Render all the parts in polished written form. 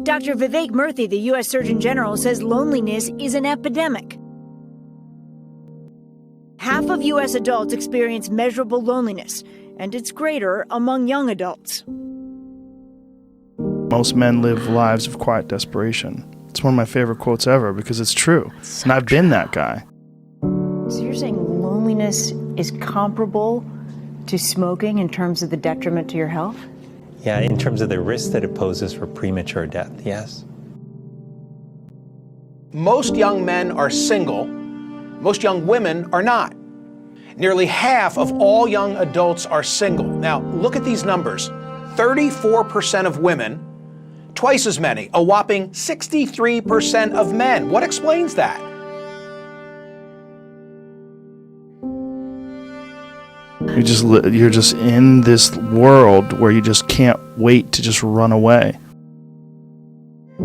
Dr. Vivek Murthy, the U.S. Surgeon General, says loneliness is an epidemic. Half of U.S. adults experience measurable loneliness, and it's greater among young adults. Most men live lives of quiet desperation. It's one of my favorite quotes ever because it's true. And I've been that guy. So you're saying loneliness is comparable to smoking in terms of the detriment to your health? Yeah, in terms of the risk that it poses for premature death, yes. Most young men are single. Most young women are not. Nearly half of all young adults are single. Now, look at these numbers. 34% of women, twice as many, a whopping 63% of men. What explains that? You're just in this world where you just can't wait to just run away.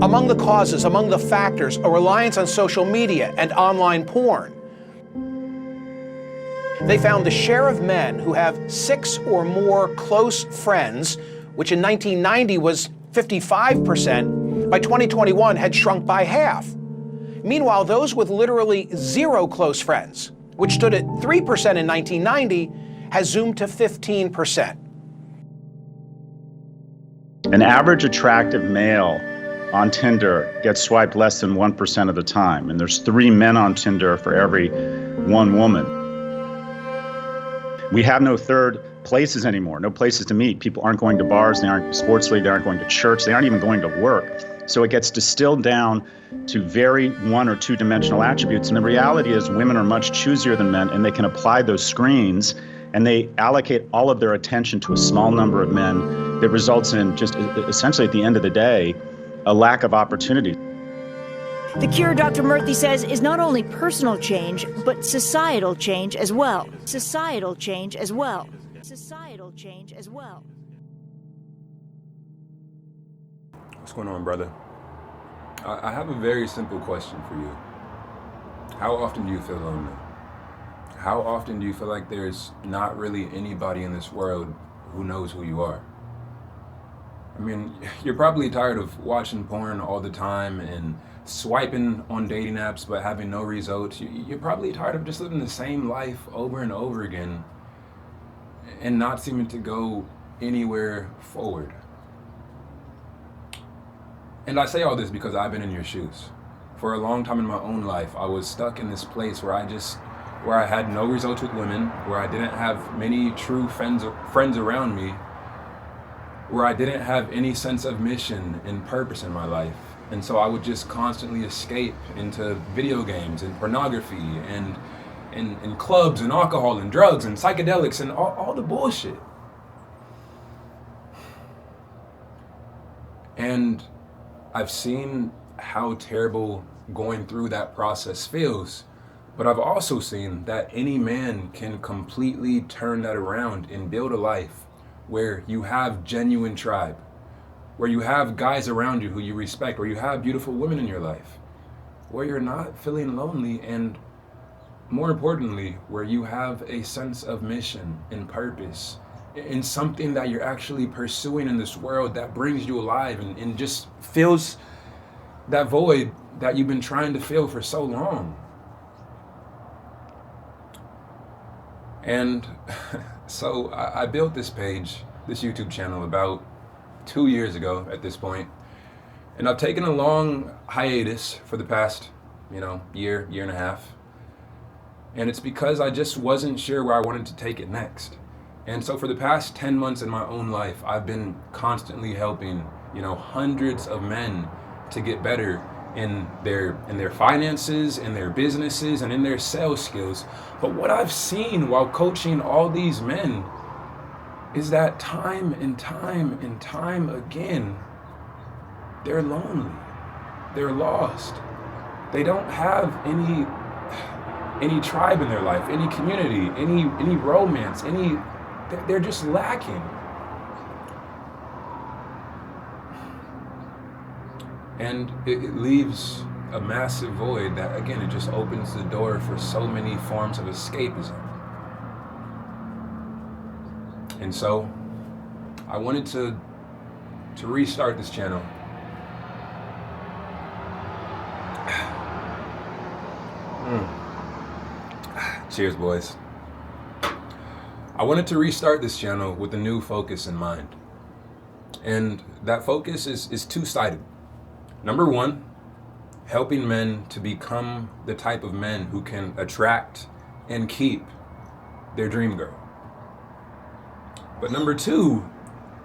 Among the causes, among the factors, a reliance on social media and online porn. They found the share of men who have 6 or more close friends, which in 1990 was 55%, by 2021 had shrunk by half. Meanwhile, those with literally 0 close friends, which stood at 3% in 1990, has zoomed to 15%. An average attractive male on Tinder gets swiped less than 1% of the time, and there's 3 men on Tinder for every 1 woman. We have no third places anymore, no places to meet. People aren't going to bars, they aren't sports league, they aren't going to church, they aren't even going to work. So it gets distilled down to very 1 or 2 dimensional attributes. And the reality is women are much choosier than men, and they can apply those screens, and they allocate all of their attention to a small number of men that results in just essentially at the end of the day, a lack of opportunity. The cure, Dr. Murthy says, is not only personal change, but societal change as well. Societal change as well. Societal change as well. What's going on, brother? I have a very simple question for you. How often do you feel lonely? How often do you feel like there's not really anybody in this world who knows who you are? I mean, you're probably tired of watching porn all the time and swiping on dating apps but having no results. You're probably tired of just living the same life over and over again and not seeming to go anywhere forward. And I say all this because I've been in your shoes. For a long time in my own life, I was stuck in this place where I had no results with women, where I didn't have many true friends around me, where I didn't have any sense of mission and purpose in my life. And so I would just constantly escape into video games and pornography and clubs and alcohol and drugs and psychedelics and all the bullshit. And I've seen how terrible going through that process feels, but I've also seen that any man can completely turn that around and build a life where you have genuine tribe, where you have guys around you who you respect, where you have beautiful women in your life, where you're not feeling lonely, and more importantly, where you have a sense of mission and purpose in something that you're actually pursuing in this world that brings you alive and just fills that void that you've been trying to fill for so long. And so I built this page, this YouTube channel, about 2 years ago at this point. And I've taken a long hiatus for the past, year and a half. And it's because I just wasn't sure where I wanted to take it next. And so for the past 10 months in my own life, I've been constantly helping, hundreds of men to get better in their finances, in their businesses, and in their sales skills. But what I've seen while coaching all these men is that time and time and time again, they're lonely, they're lost. They don't have any tribe in their life, any community, any romance, they're just lacking. And it leaves a massive void that, again, it just opens the door for so many forms of escapism. And so I wanted to restart this channel Cheers, boys. I wanted to restart this channel with a new focus in mind. And that focus is two-sided. Number one, helping men to become the type of men who can attract and keep their dream girl. But number two,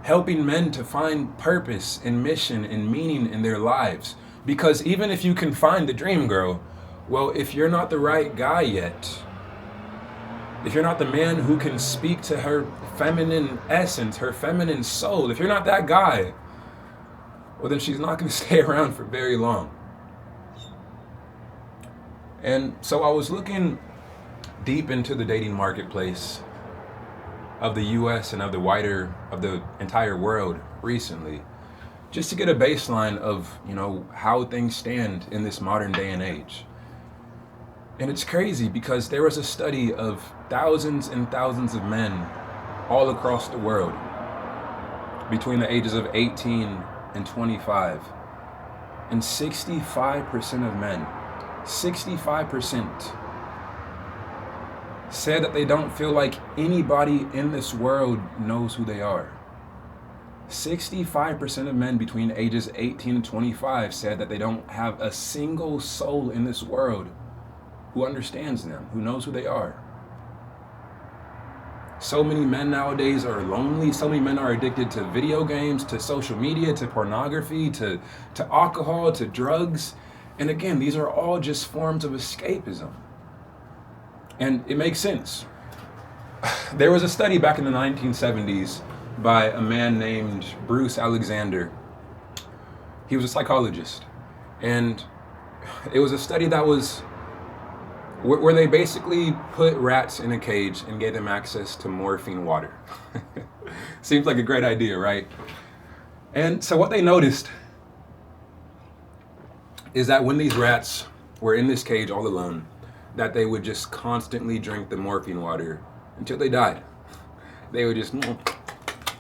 helping men to find purpose and mission and meaning in their lives. Because even if you can find the dream girl, well, if you're not the right guy yet, if you're not the man who can speak to her feminine essence, her feminine soul, if you're not that guy, well, then she's not going to stay around for very long. And so I was looking deep into the dating marketplace of the US and of the entire world recently, just to get a baseline of, how things stand in this modern day and age. And it's crazy because there was a study of thousands and thousands of men all across the world between the ages of 18 and 25. And 65% of men, 65%, said that they don't feel like anybody in this world knows who they are. 65% of men between ages 18 and 25 said that they don't have a single soul in this world who understands them, who knows who they are. So many men nowadays are lonely. So many men are addicted to video games, to social media, to pornography, to alcohol, to drugs. And again, these are all just forms of escapism. And it makes sense. There was a study back in the 1970s by a man named Bruce Alexander. He was a psychologist. And it was a study that was where they basically put rats in a cage and gave them access to morphine water. Seems like a great idea, right? And so what they noticed is that when these rats were in this cage all alone, that they would just constantly drink the morphine water until they died. They would just be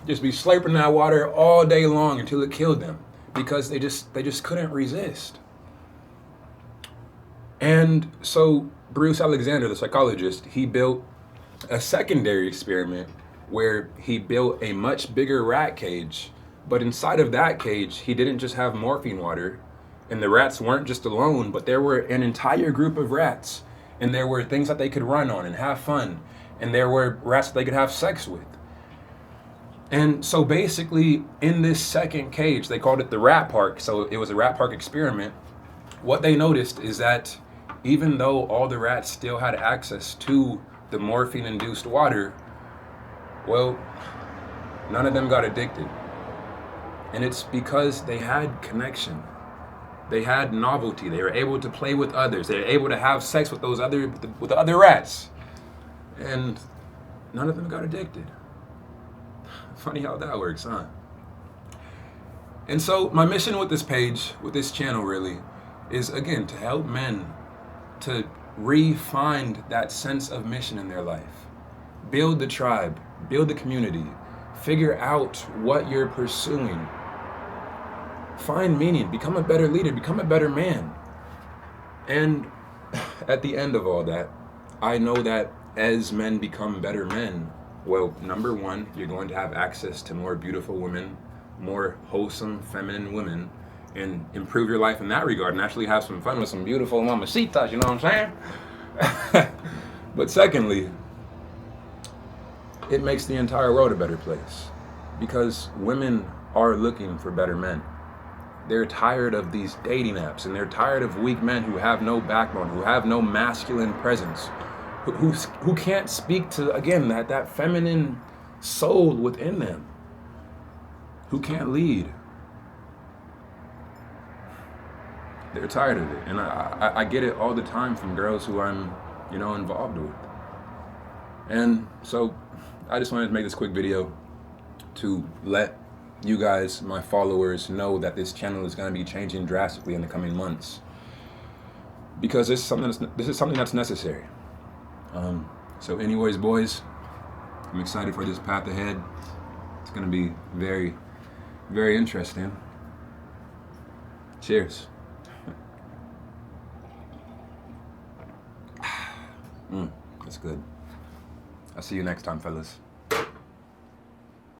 slurping that water all day long until it killed them, because they just couldn't resist. And so Bruce Alexander, the psychologist, he built a secondary experiment where he built a much bigger rat cage, but inside of that cage, he didn't just have morphine water, and the rats weren't just alone, but there were an entire group of rats, and there were things that they could run on and have fun, and there were rats that they could have sex with. And so basically, in this second cage, they called it the rat park, so it was a rat park experiment. What they noticed is that even though all the rats still had access to the morphine-induced water, well, none of them got addicted. And it's because they had connection. They had novelty. They were able to play with others. They were able to have sex with with the other rats. And none of them got addicted. Funny how that works, huh? And so my mission with this page, with this channel really, is again to help men to re-find that sense of mission in their life. Build the tribe, build the community, figure out what you're pursuing. Find meaning, become a better leader, become a better man. And at the end of all that, I know that as men become better men, well, number one, you're going to have access to more beautiful women, more wholesome, feminine women, and improve your life in that regard and actually have some fun with some beautiful mamacitas, you know what I'm saying? But secondly, it makes the entire world a better place, because women are looking for better men. They're tired of these dating apps, and they're tired of weak men who have no backbone, who have no masculine presence, who can't speak to, again, that feminine soul within them, who can't lead. They're tired of it, and I get it all the time from girls who I'm, involved with. And so I just wanted to make this quick video to let you guys, my followers, know that this channel is going to be changing drastically in the coming months, because this is something that's necessary. So anyways, boys, I'm excited for this path ahead. It's going to be very, very interesting. Cheers. That's good. I'll see you next time, fellas.